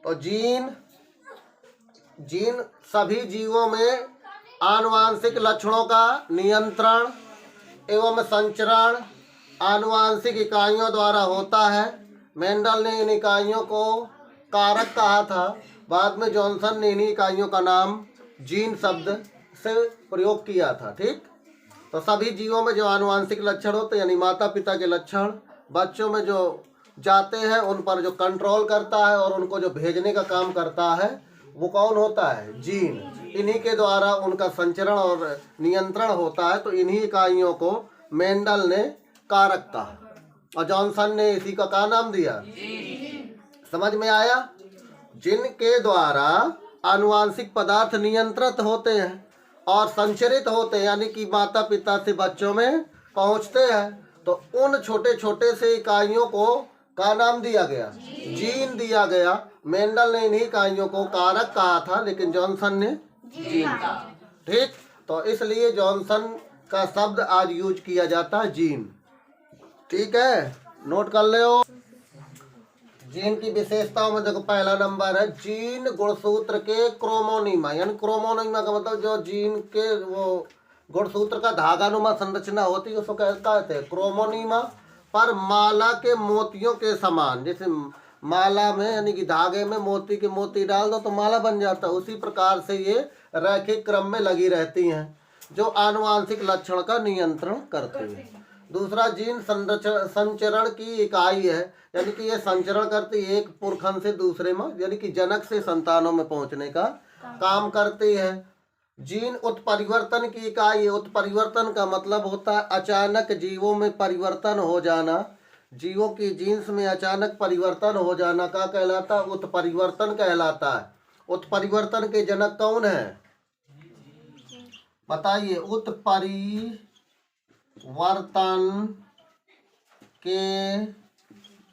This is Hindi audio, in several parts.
तो जीन सभी जीवों में आनुवांशिक लक्षणों का नियंत्रण एवं संचरण आनुवांशिक इकाइयों द्वारा होता है। मेंडल ने इन इकाइयों को कारक कहा था। बाद में जॉनसन ने इन्हीं इकाइयों का नाम जीन शब्द से प्रयोग किया था। ठीक, तो सभी जीवों में जो आनुवांशिक लक्षण होते हैं यानी माता पिता के लक्षण बच्चों में जो जाते हैं उन पर जो कंट्रोल करता है और उनको जो भेजने का काम करता है वो कौन होता है? जीन। इन्हीं के द्वारा उनका संचरण और नियंत्रण होता है। तो इन्हीं इकाइयों को मेंडल ने कारक कहा और जॉनसन ने इसी का क्या नाम दिया? समझ में आया? जिनके द्वारा आनुवांशिक पदार्थ नियंत्रित होते हैं और संचरित होते हैं यानी कि माता पिता से बच्चों में पहुंचते हैं, तो उन छोटे छोटे से इकाइयों को का नाम दिया गया? जीन दिया गया। मेंडल ने इन्हीं इकाइयों को कारक कहा था लेकिन जॉनसन ने जीन कहा। ठीक, तो इसलिए जॉनसन का शब्द आज यूज किया जाता है जीन। ठीक है, नोट कर ले। जीन की विशेषताओं में देखो पहला नंबर है जीन गुणसूत्र के क्रोमोनिमा, यानी क्रोमोनिमा का मतलब जो जीन के वो गुणसूत्र का धागानुमा संरचना होती है उसको कहते हैं क्रोमोनिमा। पर माला के मोतियों के समान, जैसे माला में यानी कि धागे में मोती के मोती डाल दो तो माला बन जाता है, उसी प्रकार से ये रैखिक क्रम में लगी रहती हैं जो आनुवांशिक लक्षण का नियंत्रण करती है। दूसरा, जीन संचरण की इकाई है, यानी कि ये संचरण करती है एक पुरखन से दूसरे में यानी कि जनक से संतानों में पहुंचने का काम करती है। जीन उत्परिवर्तन की इकाई है। उत्परिवर्तन का मतलब होता है अचानक जीवों में परिवर्तन हो जाना। जीवों की जीन्स में अचानक परिवर्तन हो जाना का कहलाता है उत्परिवर्तन कहलाता है। उत्परिवर्तन के जनक कौन है बताइए? उत्परिवर्तन के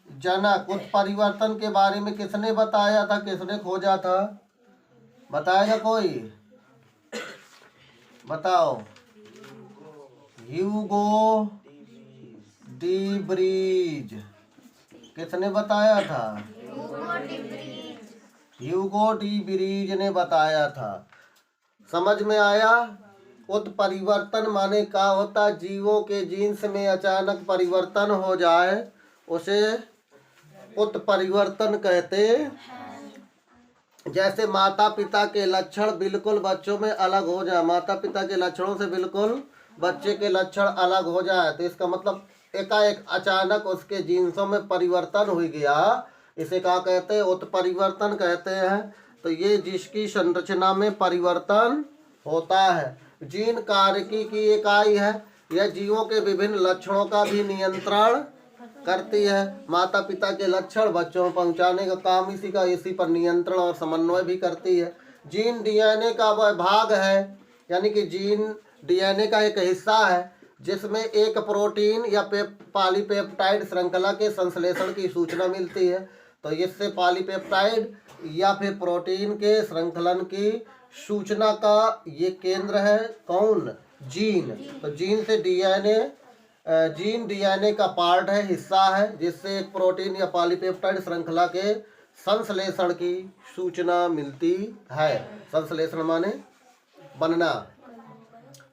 जनक, उत्परिवर्तन के बारे में किसने बताया था, किसने खोजा था? बताएगा कोई? बताओ। Hugo de Vries. किसने बताया था? ह्यूगो डी ब्रीज ने बताया था। समझ में आया? उत्परिवर्तन माने क्या होता? जीवों के जीन्स में अचानक परिवर्तन हो जाए उसे उत्परिवर्तन कहते। जैसे माता पिता के लक्षण बिल्कुल बच्चों में अलग हो जाए, माता पिता के लक्षणों से बिल्कुल बच्चे के लक्षण अलग हो जाए तो इसका मतलब एकाएक अचानक उसके जीन्सों में परिवर्तन हो गया, इसे क्या कहते हैं? उत्परिवर्तन कहते हैं। तो ये जिसकी संरचना में परिवर्तन होता है। जीन कार्यकी की इकाई है। यह जीवों के विभिन्न लक्षणों का भी नियंत्रण करती है। माता पिता के लक्षण बच्चों में पहुंचाने का काम इसी पर नियंत्रण और समन्वय भी करती है। जीन डीएनए का वह भाग है, यानी कि जीन डीएनए का एक हिस्सा है जिसमें एक प्रोटीन या पॉलीपेप्टाइड श्रृंखला के संश्लेषण की सूचना मिलती है। तो इससे पॉलीपेप्टाइड या फिर प्रोटीन के श्रृंखलन की सूचना का ये केंद्र है कौन? जीन। तो जीन से जीन डीएनए का पार्ट है, हिस्सा है, जिससे एक प्रोटीन या पॉलीपेप्टाइड श्रृंखला के संश्लेषण की सूचना मिलती है। संश्लेषण माने बनना।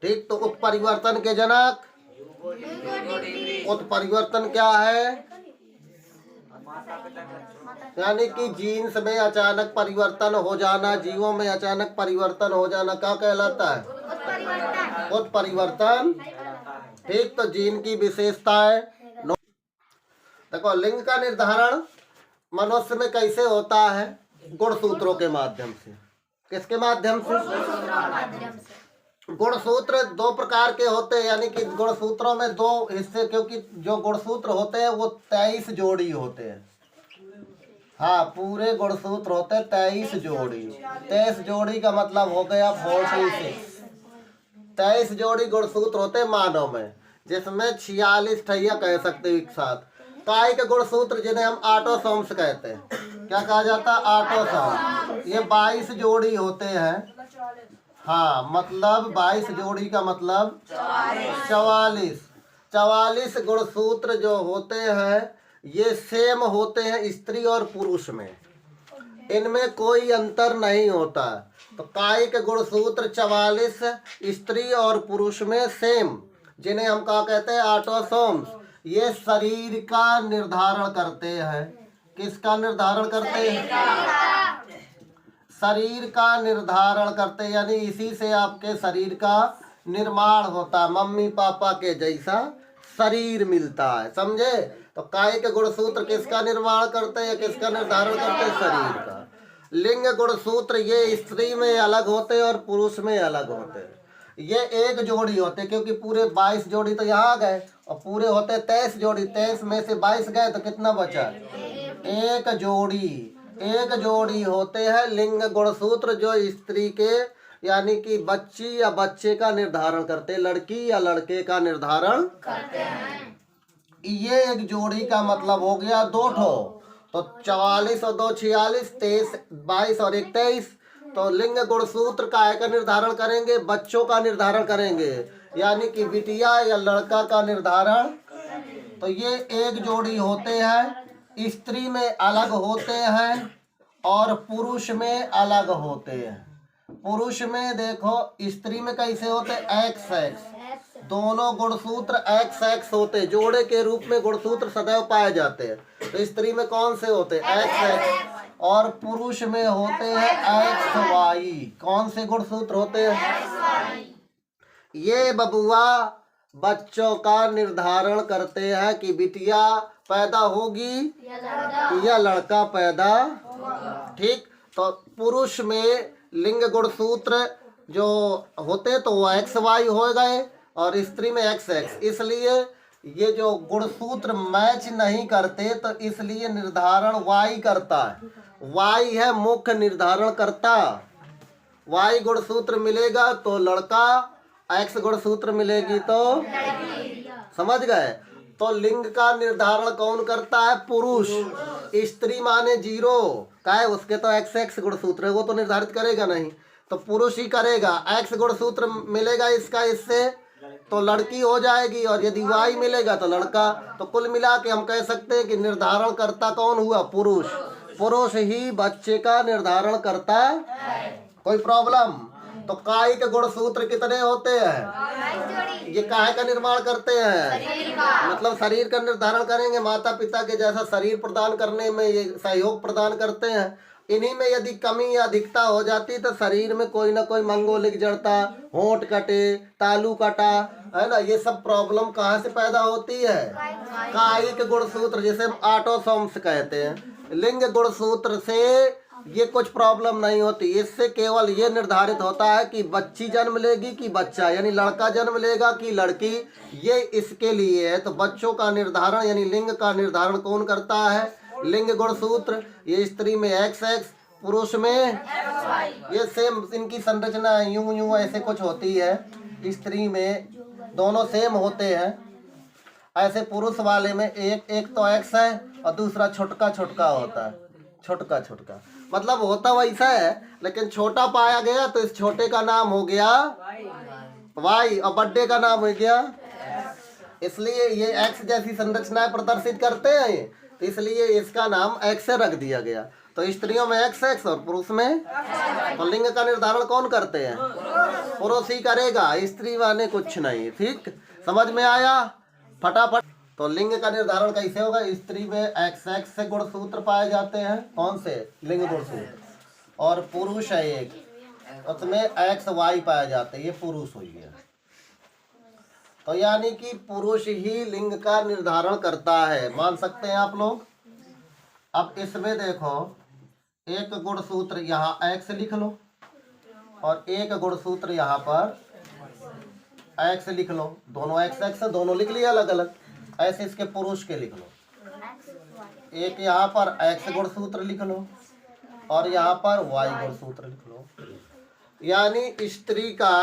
ठीक, तो उत्परिवर्तन के जनक, उत्परिवर्तन क्या है? यानी कि जीन्स में अचानक परिवर्तन हो जाना, जीवों में अचानक परिवर्तन हो जाना क्या कहलाता है? उत्परिवर्तन। ठीक, तो जीन की विशेषताएं देखो। लिंग का निर्धारण मनुष्य में कैसे होता है? गुणसूत्रों के माध्यम से। किसके माध्यम से? गुणसूत्र दो प्रकार के होते हैं, यानी कि गुणसूत्रों में दो हिस्से, क्योंकि जो गुणसूत्र होते हैं वो 23 जोड़ी होते हैं। हाँ, पूरे गुणसूत्र होते हैं 23 जोड़ी। 23 जोड़ी का मतलब हो गया 46। 23 जोड़ी गुणसूत्र होते हैं मानव में, जिसमें 46 ठैया कह सकते हो एक साथ। कायिक गुणसूत्र जिन्हें हम ऑटोसोम्स कहते हैं, क्या कहा जाता है? ऑटोसोम। ये 22 जोड़ी होते हैं। हाँ, मतलब 22 जोड़ी का मतलब 44 गुणसूत्र जो होते हैं ये सेम होते हैं स्त्री और पुरुष में। इनमें कोई अंतर नहीं होता। तो कायिक गुणसूत्र 44 स्त्री और पुरुष में सेम, जिन्हें हम क्या कहते हैं, ऑटोसोम्स। ये शरीर का निर्धारण करते हैं। किसका निर्धारण करते हैं? शरीर का निर्धारण करते, यानी इसी से आपके शरीर का निर्माण होता है, मम्मी पापा के जैसा शरीर मिलता है, समझे। तो कायिक गुणसूत्र किसका निर्माण करते हैं, किसका निर्धारण करते हैं? शरीर का। लिंग गुणसूत्र ये स्त्री में अलग होते हैं और पुरुष में अलग होते हैं। ये एक जोड़ी होते, क्योंकि पूरे 22 जोड़ी तो यहाँ गए, और पूरे होते 23 जोड़ी। 23 में से 22 गए तो कितना बचा? एक जोड़ी। एक जोड़ी होते हैं लिंग गुणसूत्र, जो स्त्री के यानी कि बच्ची या बच्चे का निर्धारण करते, लड़की या लड़के का निर्धारण करते हैं। ये एक जोड़ी का मतलब हो गया 2 ठो। तो 44 और 2 46, 23 22 और 1 23। तो लिंग गुणसूत्र काय का निर्धारण करेंगे? बच्चों का निर्धारण करेंगे, यानी कि बिटिया या लड़का का निर्धारण। तो ये एक जोड़ी होते हैं, स्त्री में अलग होते हैं और पुरुष में अलग होते हैं। पुरुष में देखो, स्त्री में कैसे होते? X x. दोनों गुणसूत्र एक्स एक्स होते, जोड़े के रूप में गुणसूत्र सदैव पाए जाते हैं। तो स्त्री में कौन से होते? X x. और पुरुष में होते हैं एक्स वाई। कौन से गुणसूत्र होते हैं? ये बबुआ बच्चों का निर्धारण करते हैं कि बिटिया पैदा होगी या लड़का पैदा। ठीक। तो पुरुष में लिंग गुणसूत्र जो होते तो वो एक्स वाई हो गए, और स्त्री में एक्स एक्स। इसलिए ये जो गुणसूत्र मैच नहीं करते, तो इसलिए निर्धारण वाई करता है। वाई है मुख्य निर्धारण करता। वाई गुणसूत्र मिलेगा तो लड़का, एक्स गुणसूत्र मिलेगी तो समझ गए। तो लिंग का निर्धारण कौन करता है? पुरुष। स्त्री माने 0 का है, उसके तो एक्स एक्स गुणसूत्र है, वो तो निर्धारित करेगा नहीं, तो पुरुष ही करेगा। एक्स गुणसूत्र मिलेगा इसका, इससे तो लड़की हो जाएगी, और यदि वाई मिलेगा तो लड़का। तो कुल मिला के हम कह सकते हैं कि निर्धारण करता कौन हुआ? पुरुष। पुरुष ही बच्चे का निर्धारण करता है। कोई प्रॉब्लम? तो कायिक गुणसूत्र कितने होते हैं? ये काहे का निर्माण करते हैं? मतलब शरीर का निर्धारण करेंगे, माता पिता के जैसा शरीर प्रदान करने में ये सहयोग प्रदान करते हैं। इन्हीं में यदि कमी या अधिकता हो जाती तो शरीर में कोई ना कोई मंगोलिक जड़ता, होंठ कटे, तालू कटा, है ना, ये सब प्रॉब्लम कहाँ से पैदा होती है? कायिक गुणसूत्र, जिसे हम ऑटोसोम्स कहते हैं। लिंग गुणसूत्र से ये कुछ प्रॉब्लम नहीं होती। इससे केवल ये निर्धारित होता है कि बच्ची जन्म लेगी कि बच्चा, यानी लड़का जन्म लेगा कि लड़की, ये इसके लिए है। तो बच्चों का निर्धारण यानी लिंग का निर्धारण कौन करता है? लिंग गुणसूत्र। ये स्त्री में एक्स एक्स, पुरुष में ये सेम, इनकी संरचना यूं यूं ऐसे कुछ होती है। स्त्री में दोनों सेम होते हैं, ऐसे पुरुष वाले में एक तो एक्स है और दूसरा छोटका छोटका होता है, छोटका छोटका, मतलब होता वैसा है लेकिन छोटा पाया गया, तो इस छोटे का नाम हो गया वाई और बड्डे का नाम हो गया। इसलिए ये एक्स जैसी संरचनाएं प्रदर्शित करते हैं ये, तो इसलिए इसका नाम एक्स से रख दिया गया। तो स्त्रियों में एक्स एक्स और पुरुष में। तो लिंग का निर्धारण कौन करते हैं? पुरुष ही करेगा, स्त्री माने कुछ नहीं। ठीक, समझ में आया? फटाफट। तो लिंग का निर्धारण कैसे होगा? स्त्री में एक्स एक्स से गुणसूत्र पाए जाते हैं। कौन से? लिंग गुणसूत्र। और पुरुष है एक, उसमें एक्स वाई पाए जाते हैं, ये पुरुष हो गया। तो यानी कि पुरुष ही लिंग का निर्धारण करता है, मान सकते हैं आप लोग। अब इसमें देखो, एक गुणसूत्र यहाँ एक्स लिख लो और एक गुणसूत्र यहाँ पर एक्स लिख लो। दोनों एक्स एक्स दोनों लिख लिया अलग अलग। ऐसे इसके पुरुष के लिख लो, एक यहाँ पर एक्स गुणसूत्र लिख लो और यहाँ पर वाई गुणसूत्र लिख लो। यानी स्त्री का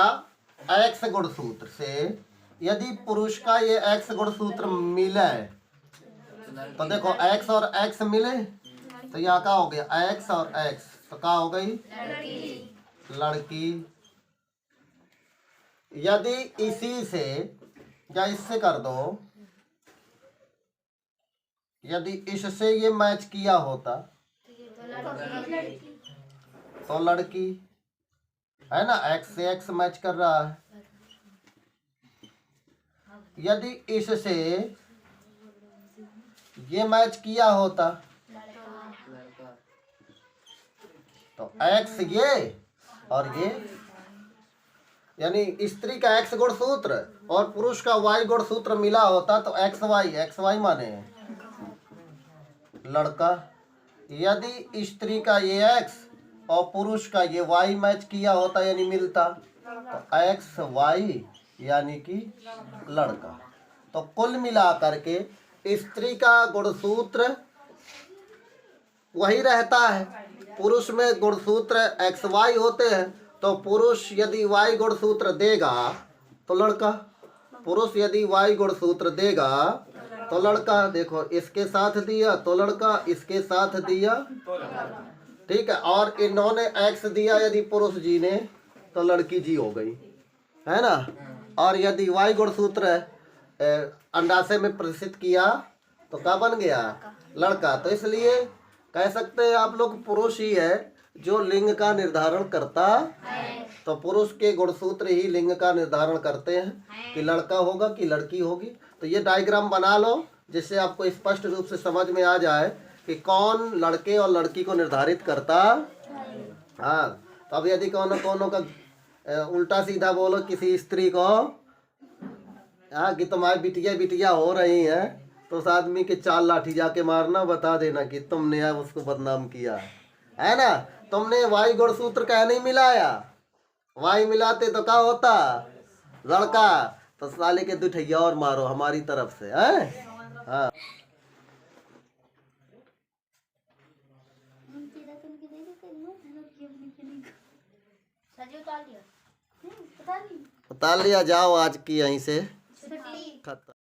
एक्स गुणसूत्र से यदि पुरुष का ये एक्स गुणसूत्र मिले, तो देखो एक्स और एक्स मिले तो यहाँ का हो गया एक्स और एक्स, तो क्या हो गई? लड़की। यदि इसी से या इससे कर दो, यदि इससे ये मैच किया होता तो लड़की है ना, एक्स से एक्स मैच कर रहा है। यदि इससे ये मैच किया होता तो एक्स ये और ये, यानी स्त्री का एक्स गुणसूत्र और पुरुष का वाई गुणसूत्र मिला होता तो एक्स वाई माने लड़का। यदि स्त्री का ये एक्स और पुरुष का ये वाई मैच किया होता यानी मिलता तो एक्स वाई यानी कि लड़का। तो कुल मिलाकर के स्त्री का गुणसूत्र वही रहता है, पुरुष में गुणसूत्र एक्स वाई होते हैं। तो पुरुष यदि वाई गुणसूत्र देगा तो लड़का, पुरुष यदि वाई गुणसूत्र देगा तो लड़का। देखो इसके साथ दिया तो लड़का, इसके साथ दिया, ठीक है, और इन्होंने एक्स दिया यदि पुरुष जी ने तो लड़की जी हो गई, है ना। और यदि वाई गुणसूत्र अंडाशय में प्रदर्शित किया तो क्या बन गया, लड़का। तो इसलिए कह सकते हैं आप लोग पुरुष ही है जो लिंग का निर्धारण करता, तो पुरुष के गुणसूत्र ही लिंग का निर्धारण करते हैं कि लड़का होगा कि लड़की होगी। तो ये डायग्राम बना लो जिससे आपको स्पष्ट रूप से समझ में आ जाए कि कौन लड़के और लड़की को निर्धारित करता। हाँ, तो अब यदि कोनो का उल्टा सीधा बोलो किसी स्त्री को, हाँ, कि तुम्हारी बिटिया बिटिया हो रही हैं, तो उस आदमी के 4 लाठी जाके मारना, बता देना कि तुमने उसको बदनाम किया है ना। तुमने वाई गुणसूत्र कह नहीं मिलाया, वाई मिलाते तो क्या होता, लड़का। तो साले के दुठैया और मारो हमारी तरफ से, है। हाँ, उतार लिया, जाओ आज की यहीं से।